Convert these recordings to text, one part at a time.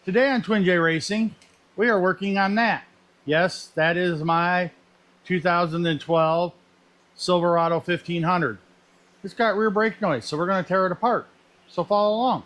Today on Twin J Racing, we are working on that. Yes, that is my 2012 Silverado 1500. It's got rear brake noise, so we're going to tear it apart. So follow along.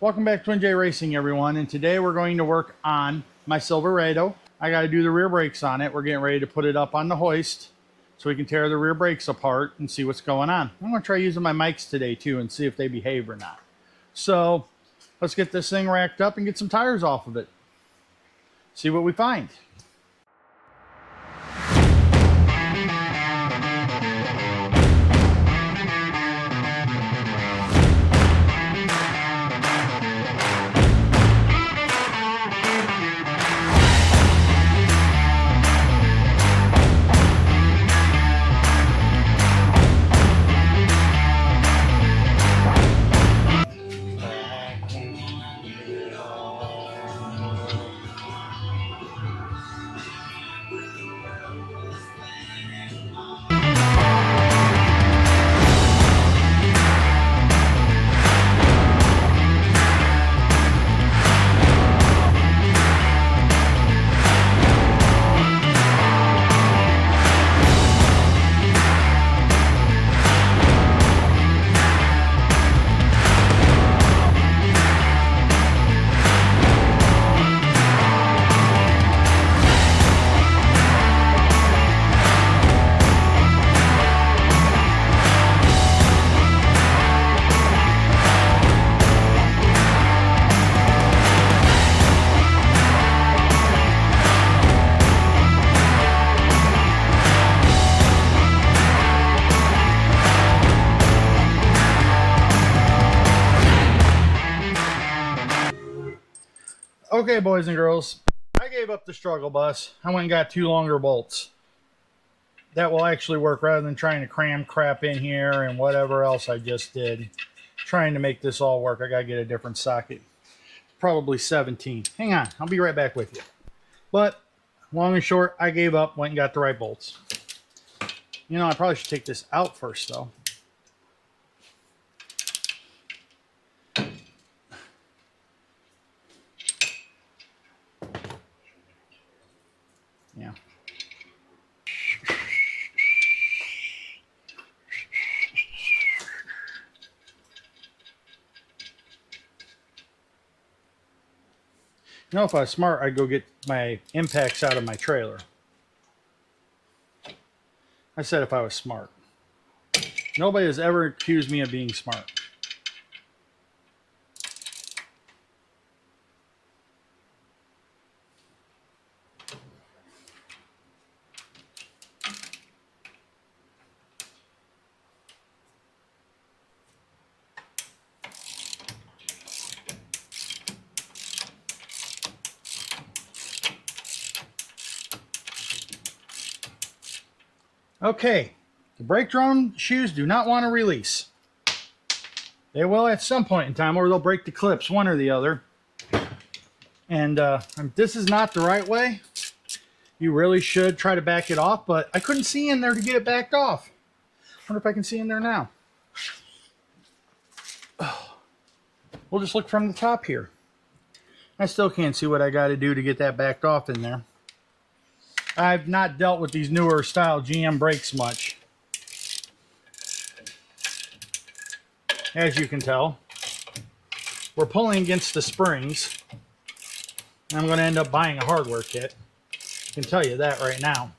Welcome back to Twin J Racing, everyone, and today we're going to work on my Silverado. I got to do the rear brakes on it. We're getting ready to put it up on the hoist so we can tear the rear brakes apart and see what's going on. I'm going to try using my mics today too and see if they behave or not. So let's get this thing racked up and get some tires off of it. See what we find. Okay, boys and girls, I gave up the struggle bus. I went and got 2 longer bolts. That will actually work rather than trying to cram crap in here and whatever else I just did. Trying to make this all work, I gotta get a different socket. Probably 17. Hang on, I'll be right back with you. But, long and short, I gave up, went and got the right bolts. You know, I probably should take this out first, though. Yeah. You know, if I was smart, I'd go get my impacts out of my trailer. I said if I was smart. Nobody has ever accused me of being smart. Okay, the brake drum shoes do not want to release. They will at some point in time, or they'll break the clips, one or the other. And this is not the right way. You really should try to back it off, but I couldn't see in there to get it backed off. I wonder if I can see in there now. We'll just look from the top here. I still can't see what I got to do to get that backed off in there. I've not dealt with these newer style GM brakes much. as you can tell. We're pulling against the springs. I'm going to end up buying a hardware kit. I can tell you that right now.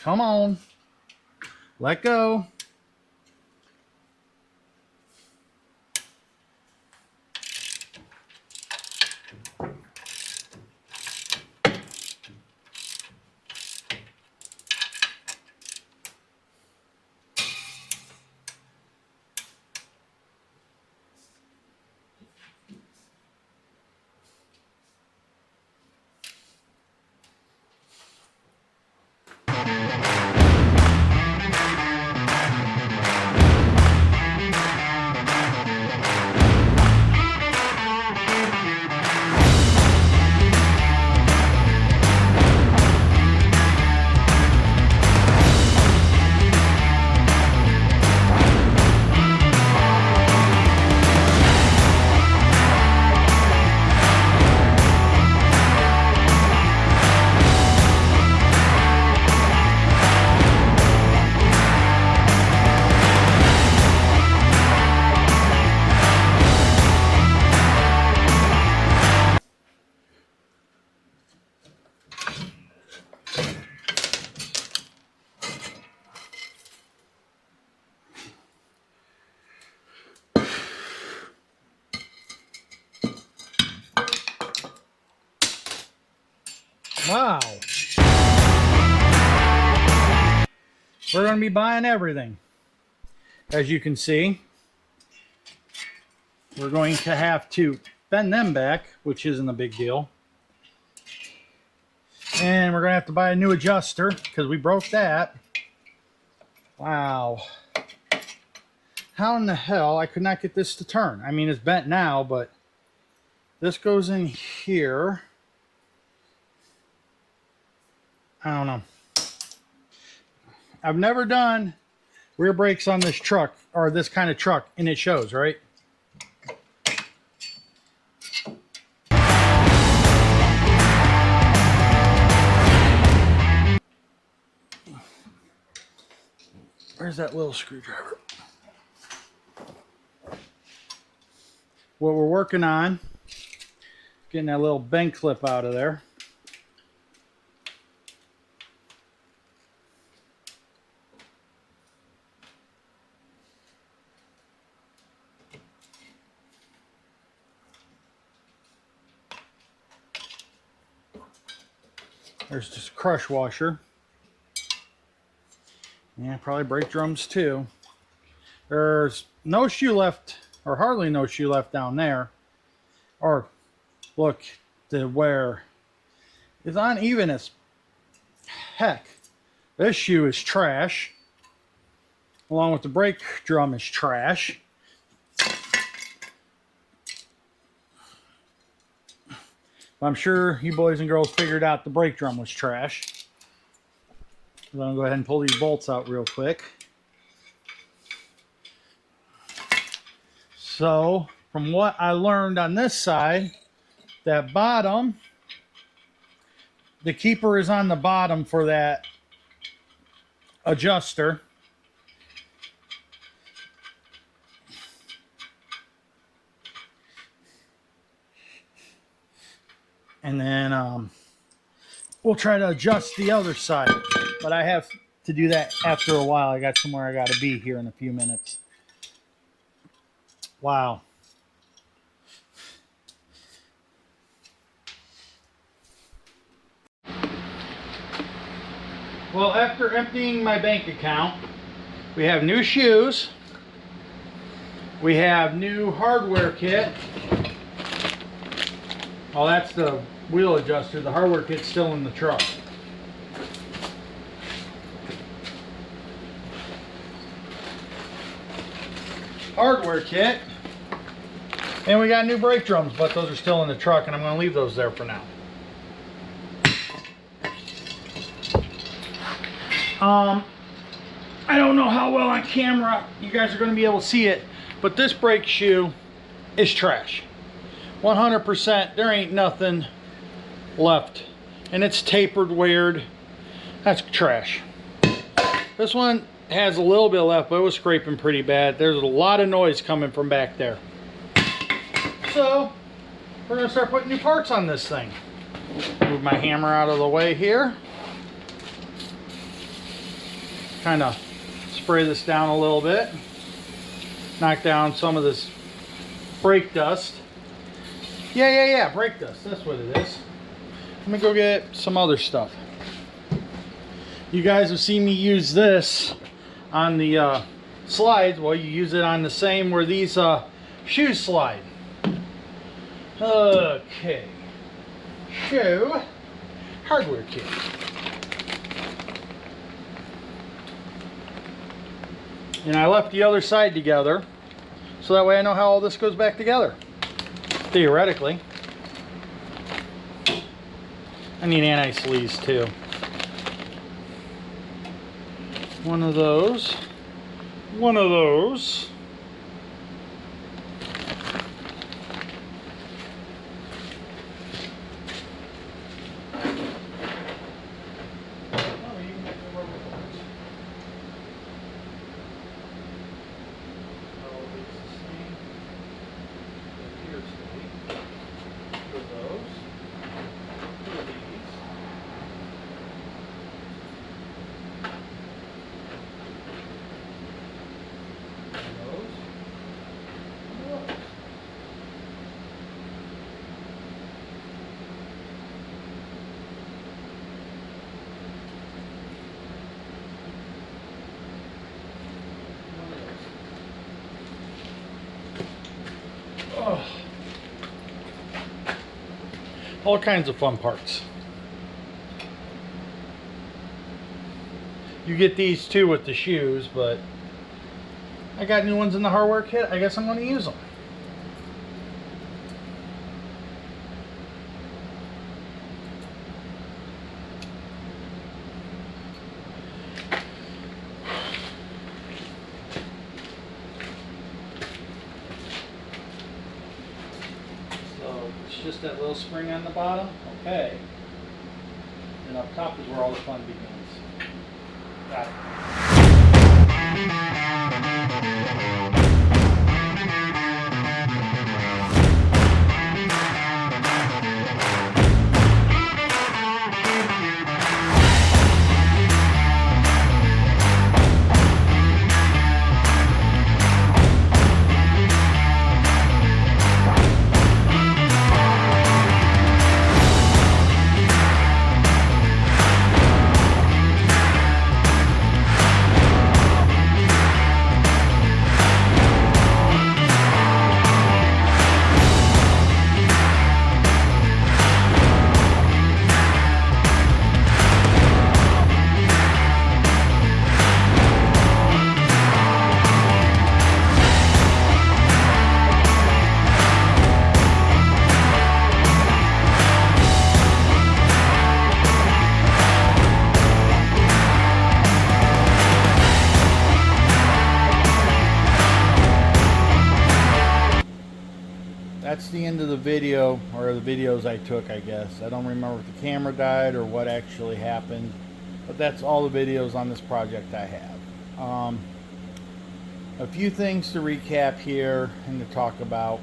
Come on. Let go. Wow. We're going to be buying everything. As you can see, we're going to have to bend them back, which isn't a big deal. And we're going to have to buy a new adjuster because we broke that. Wow. How in the hell I could not get this to turn? I mean, it's bent now, but this goes in here. I don't know. I've never done rear brakes on this truck, or this kind of truck, and it shows, right? Where's that little screwdriver? What we're working on, getting that little bend clip out of there. There's just a crush washer. Yeah, probably brake drums too. There's no shoe left, or hardly no shoe left down there. Or look, the wear is uneven as heck. This shoe is trash, along with the brake drum is trash. I'm sure you boys and girls figured out the brake drum was trash. I'm going to go ahead and pull these bolts out real quick. So, from what I learned on this side, that bottom, the keeper is on the bottom for that adjuster. And then we'll try to adjust the other side. But I have to do that after a while. I got somewhere I got to be here in a few minutes. Wow. Well, after emptying my bank account, we have new shoes. We have new hardware kit. Oh, that's the wheel adjuster. The hardware kit's still in the truck. Hardware kit. And we got new brake drums, but those are still in the truck, and I'm going to leave those there for now. I don't know how well on camera you guys are going to be able to see it, But this brake shoe is trash. 100%, there ain't nothing left. And it's tapered weird. That's trash. This one has a little bit left, but it was scraping pretty bad. There's a lot of noise coming from back there. So, we're gonna start putting new parts on this thing. Move my hammer out of the way here. Kind of spray this down a little bit. Knock down some of this brake dust. Yeah, brake dust, that's what it is. Let me go get some other stuff. You guys have seen me use this on the slides. Well, you use it on the same where these shoes slide. Okay. Shoe hardware kit. And I left the other side together, so that way I know how all this goes back together. Theoretically. I need anti-sleaze too. One of those. One of those. All kinds of fun parts. You get these too with the shoes, but I got new ones in the hardware kit. I guess I'm going to use them. Just that little spring on the bottom. Okay. And up top is where all the fun begins. Got it. That's the end of the video, or the videos I took, I guess. I don't remember if the camera died or what actually happened, but that's all the videos on this project I have. A few things to recap here and to talk about.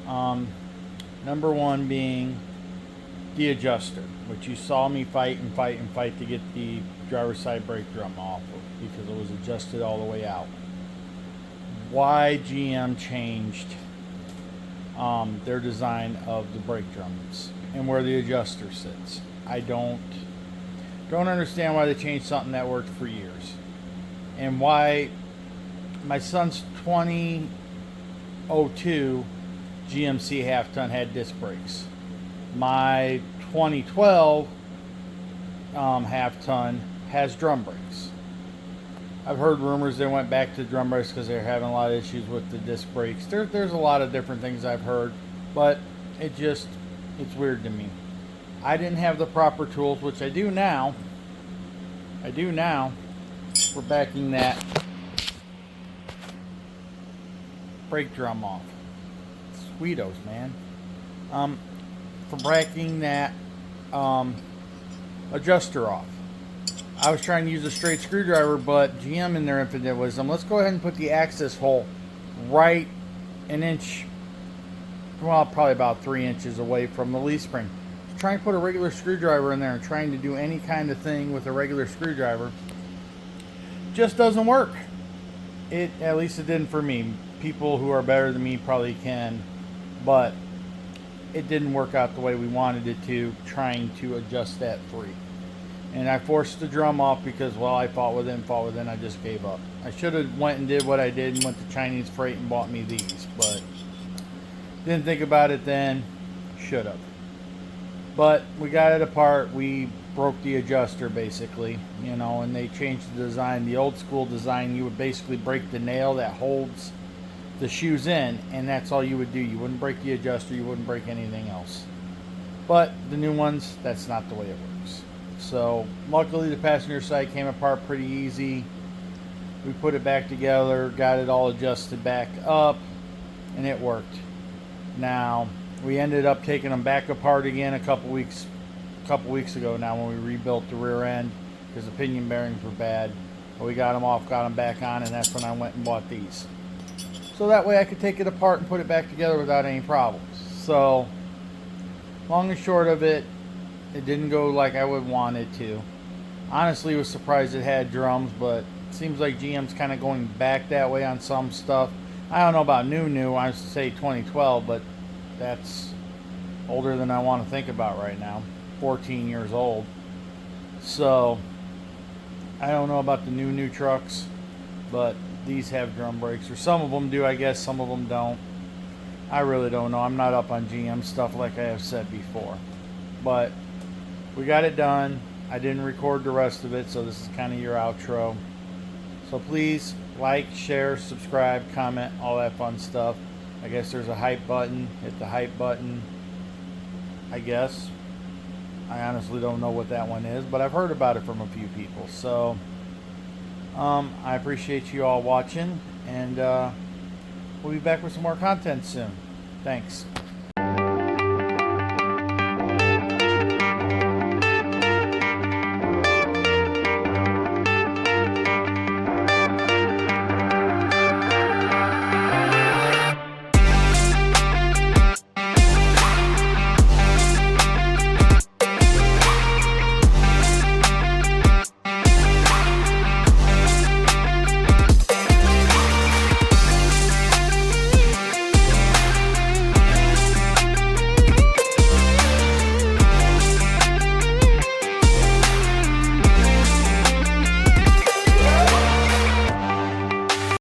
Number one being the adjuster, which you saw me fight to get the driver's side brake drum off because it was adjusted all the way out. Why GM changed their design of the brake drums and where the adjuster sits. I don't understand why they changed something that worked for years, and why my son's 2002 GMC half-ton had disc brakes. My 2012 half-ton has drum brakes. I've heard rumors they went back to drum brakes because they're having a lot of issues with the disc brakes. There's a lot of different things I've heard, but it's weird to me. I didn't have the proper tools, which I do now. For backing that brake drum off. Sweetos, man. For breaking that adjuster off. I was trying to use a straight screwdriver, but GM in their infinite wisdom, let's go ahead and put the access hole right an inch, well, probably about 3 inches away from the leaf spring. Trying to put a regular screwdriver in there and trying to do any kind of thing with a regular screwdriver just doesn't work. At least it didn't for me. People who are better than me probably can, but it didn't work out the way we wanted it to, trying to adjust that free. And I forced the drum off because, well, I fought with it, I just gave up. I should have went and did what I did and went to Chinese Freight and bought me these, but didn't think about it then. Should have. But we got it apart. We broke the adjuster, basically, you know, and they changed the design. The old school design, you would basically break the nail that holds the shoes in, and that's all you would do. You wouldn't break the adjuster, you wouldn't break anything else. But the new ones, that's not the way it works. So luckily the passenger side came apart pretty easy. We put it back together, got it all adjusted back up, and it worked. Now we ended up taking them back apart again a couple weeks ago now when we rebuilt the rear end because the pinion bearings were bad. But we got them off, got them back on, and that's when I went and bought these. So that way I could take it apart and put it back together without any problems. So long and short of it, it didn't go like I would want it to. Honestly, was surprised it had drums, but it seems like GM's kind of going back that way on some stuff. I don't know about new. I say 2012, but that's older than I want to think about right now. 14 years old. So I don't know about the new trucks, but these have drum brakes, or some of them do, I guess. Some of them don't. I really don't know. I'm not up on GM stuff like I have said before. But we got it done. I didn't record the rest of it, so this is kind of your outro. So please like, share, subscribe, comment, all that fun stuff. I guess there's a hype button. Hit the hype button, I guess. I honestly don't know what that one is, but I've heard about it from a few people. So I appreciate you all watching, and we'll be back with some more content soon. Thanks.